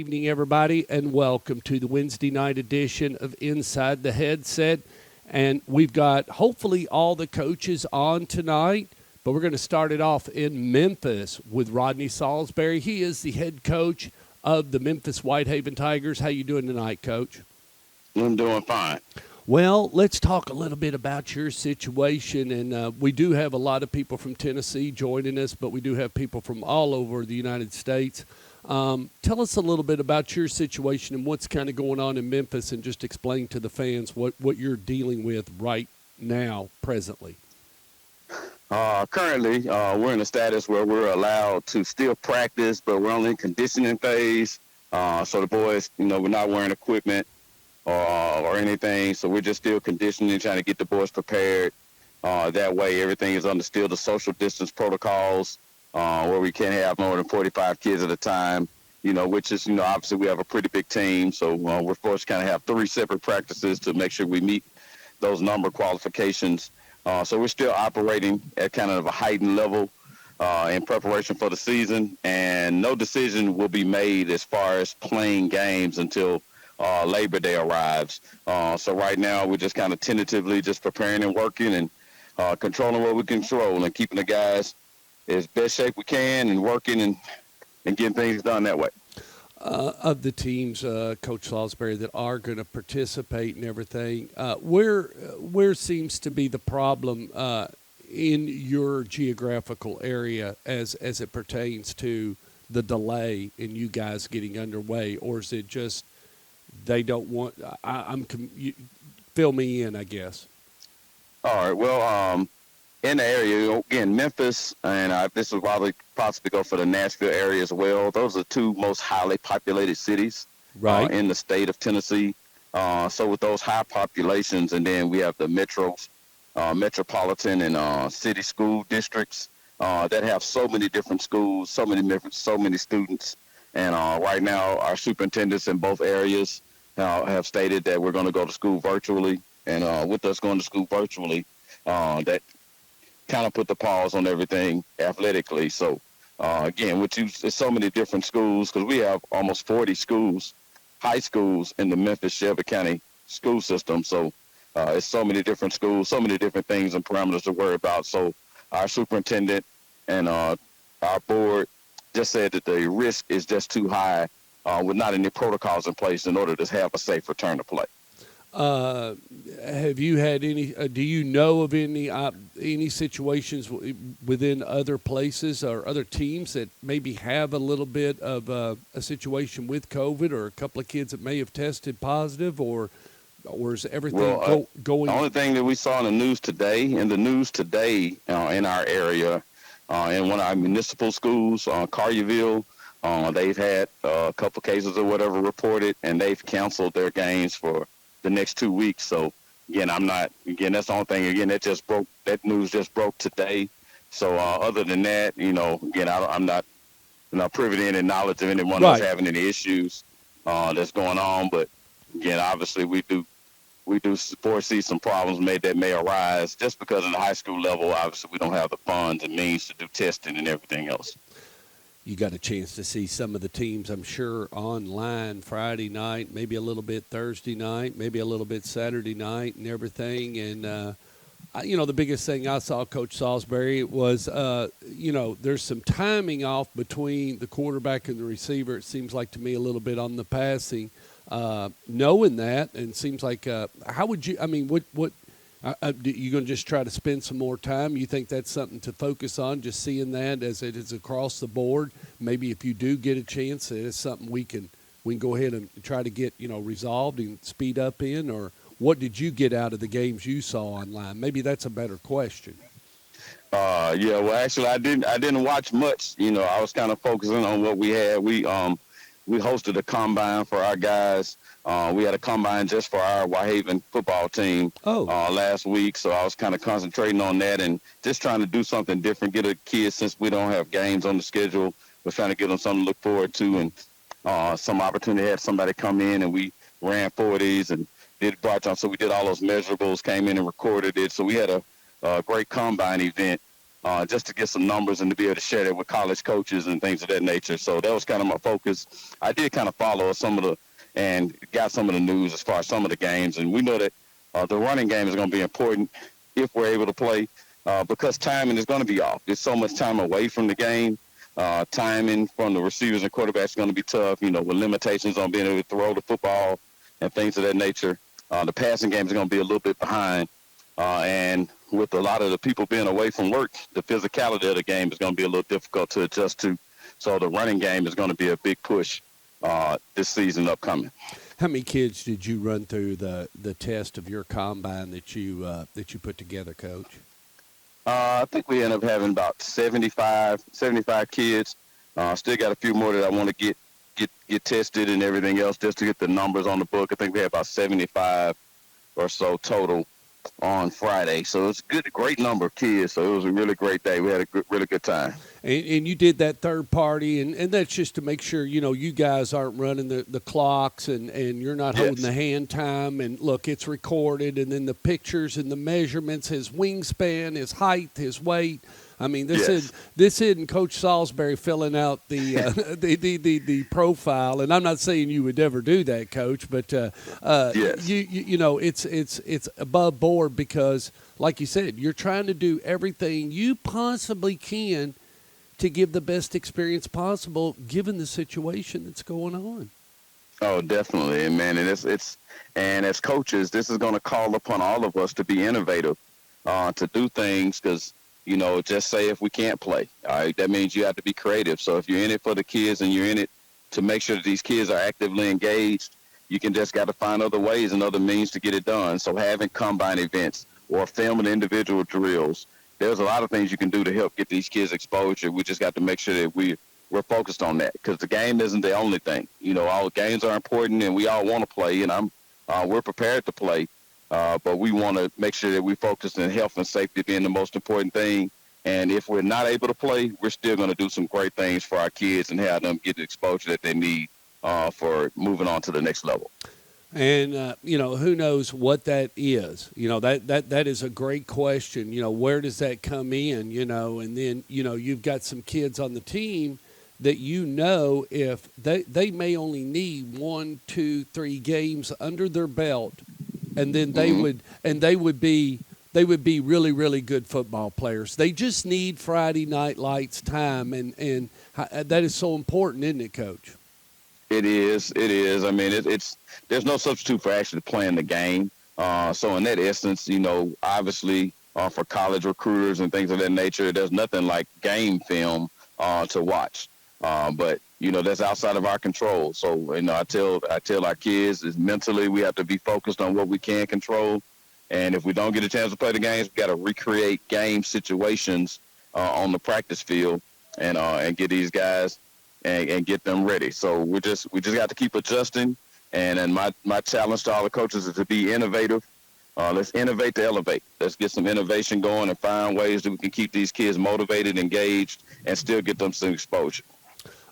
evening, everybody, and welcome to the Wednesday night edition of Inside the Headset. And we've got hopefully all the coaches on tonight, but we're going to start it off in Memphis with Rodney Saulsberry. He is the head coach of the Memphis Whitehaven Tigers. How you doing tonight, Coach? I'm doing fine. Well, let's talk a little bit about your situation. And we do have a lot of people from Tennessee joining us, but we do have people from all over the United States. Tell us a little bit about your situation and what's kind of going on in Memphis, and just explain to the fans what you're dealing with right now, presently. Currently, we're in a status where we're allowed to still practice, but we're only in conditioning phase. So the boys, we're not wearing equipment or anything. So we're just still conditioning, trying to get the boys prepared. That way, everything is under still the social distance protocols. Where we can't have more than 45 kids at a time, which is, obviously we have a pretty big team. So we're forced to kind of have 3 separate practices to make sure we meet those number qualifications. So we're still operating at kind of a heightened level in preparation for the season. And no decision will be made as far as playing games until Labor Day arrives. So right now we're just kind of tentatively just preparing and working and controlling what we control and keeping the guys as best shape we can and working and getting things done that way. Of the teams, Coach Saulsberry, that are going to participate and everything, where seems to be the problem in your geographical area as it pertains to the delay in you guys getting underway? Or is it just they don't want fill me in, I guess. All right, well, in the area, again, Memphis, and this will probably possibly go for the Nashville area as well. Those are 2 most highly populated cities in the state of Tennessee. So with those high populations, and then we have the metropolitan and city school districts that have so many different schools, so many students. And right now, our superintendents in both areas have stated that we're going to go to school virtually. And with us going to school virtually, that kind of put the pause on everything athletically. So, again, there's so many different schools, because we have almost 40 schools, high schools in the Memphis-Shelby County school system. So it's so many different schools, so many different things and parameters to worry about. So our superintendent and our board just said that the risk is just too high with not any protocols in place in order to have a safe return to play. Have you had any? Do you know of any situations within other places or other teams that maybe have a little bit of a situation with COVID, or a couple of kids that may have tested positive, or is everything going? The only thing that we saw in the news today, in our area, in one of our municipal schools, Collierville, they've had a couple cases or whatever reported, and they've canceled their games for the next 2 weeks. So again, that's the only thing. Again, that news just broke today. So other than that, again, I'm not privy to any knowledge of anyone that's having any issues that's going on. But again, obviously we do foresee some problems that may arise just because in the high school level, obviously we don't have the funds and means to do testing and everything else. You got a chance to see some of the teams, I'm sure, online Friday night, maybe a little bit Thursday night, maybe a little bit Saturday night and everything. And, the biggest thing I saw, Coach Saulsberry, was, there's some timing off between the quarterback and the receiver. It seems like to me a little bit on the passing. Knowing that, and it seems like, how would you, what you going to just try to spend some more time? You think that's something to focus on, just seeing that as it is across the board? Maybe if you do get a chance, it's something we can go ahead and try to get, resolved and speed up in? Or what did you get out of the games you saw online? Maybe that's a better question. Yeah, well, actually, I didn't watch much. I was kind of focusing on what we had. We hosted a combine for our guys. We had a combine just for our Whitehaven football team last week, so I was kind of concentrating on that and just trying to do something different, get a kid, since we don't have games on the schedule, we're trying to give them something to look forward to, and some opportunity to have somebody come in, and we ran 40s and did broadcast. So we did all those measurables, came in and recorded it. So we had a great combine event just to get some numbers and to be able to share that with college coaches and things of that nature. So that was kind of my focus. I did kind of follow and got some of the news as far as some of the games. And we know that the running game is going to be important if we're able to play because timing is going to be off. There's so much time away from the game. Timing from the receivers and quarterbacks is going to be tough, with limitations on being able to throw the football and things of that nature. The passing game is going to be a little bit behind. And with a lot of the people being away from work, the physicality of the game is going to be a little difficult to adjust to. So the running game is going to be a big push this season upcoming. How many kids did you run through the test of your combine that you put together, Coach? I think we ended up having about 75 kids. Still got a few more that I want to get tested and everything else just to get the numbers on the book. I think we had about 75 or so total on Friday. So it's a great number of kids. So it was a really great day. We had a really good time. And you did that third party, and that's just to make sure, you guys aren't running the clocks and you're not holding the hand time. And, look, it's recorded, and then the pictures and the measurements, his wingspan, his height, his weight. I mean, this isn't Coach Saulsberry filling out the profile, and I'm not saying you would ever do that, Coach, but it's above board because, like you said, you're trying to do everything you possibly can to give the best experience possible, given the situation that's going on. Oh, definitely, and man, and and as coaches, this is going to call upon all of us to be innovative, to do things because. Just say if we can't play, all right, that means you have to be creative. So if you're in it for the kids and you're in it to make sure that these kids are actively engaged, you can just got to find other ways and other means to get it done. So having combine events or filming individual drills, there's a lot of things you can do to help get these kids exposure. We just got to make sure that we're focused on that because the game isn't the only thing. All games are important and we all want to play, and we're prepared to play. But we want to make sure that we focus on health and safety being the most important thing. And if we're not able to play, we're still going to do some great things for our kids and have them get the exposure that they need for moving on to the next level. And, who knows what that is? That is a great question. Where does that come in? And then, you've got some kids on the team that if they may only need 1, 2, 3 games under their belt, and then they would be really, really good football players. They just need Friday night lights time, and that is so important, isn't it, Coach? It is. I mean, there's no substitute for actually playing the game. So in that instance, obviously for college recruiters and things of that nature, there's nothing like game film to watch. But that's outside of our control. So I tell our kids is mentally we have to be focused on what we can control, and if we don't get a chance to play the games, we got to recreate game situations on the practice field and get these guys and get them ready. So we just got to keep adjusting. And then my challenge to all the coaches is to be innovative. Let's innovate to elevate. Let's get some innovation going and find ways that we can keep these kids motivated, engaged, and still get them some exposure.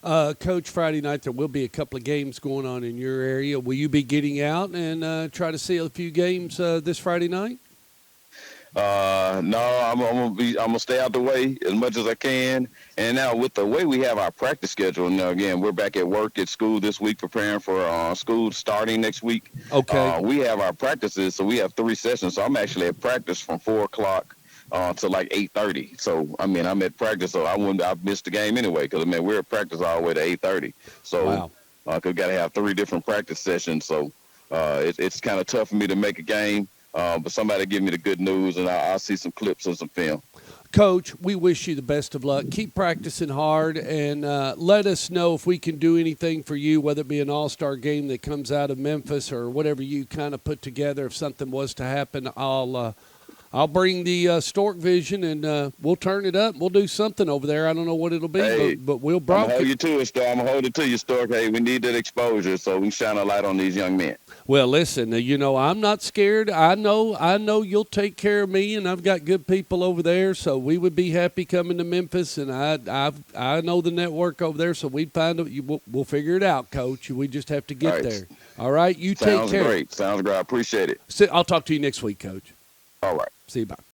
Coach, Friday night there will be a couple of games going on in your area. Will you be getting out and try to see a few games this Friday night? No, I'm gonna stay out the way as much as I can. And now with the way we have our practice schedule, again, we're back at work at school this week, preparing for school starting next week. Okay. We have our practices, so we have 3 sessions. So I'm actually at practice from 4:00 to like 8:30. So I'm at practice, so I've missed the game anyway because we're at practice all the way to 8:30. So wow. We got to have 3 different practice sessions. So it's kind of tough for me to make a game. But somebody give me the good news, and I'll see some clips and some film. Coach, we wish you the best of luck. Keep practicing hard, and let us know if we can do anything for you, whether it be an all-star game that comes out of Memphis or whatever you kind of put together. If something was to happen, I'll bring the Stork Vision, and we'll turn it up. We'll do something over there. I don't know what it'll be, but we'll broadcast. I'm going to hold you to it, Stork. I'm going to hold it to you, Stork. Hey, we need that exposure so we can shine a light on these young men. Well, listen, I'm not scared. I know you'll take care of me, and I've got good people over there, so we would be happy coming to Memphis, and I know the network over there, so we'd we'll figure it out, Coach. We just have to get there. All right? You take care. Sounds great. I appreciate it. I'll talk to you next week, Coach. All right. See you. Bye.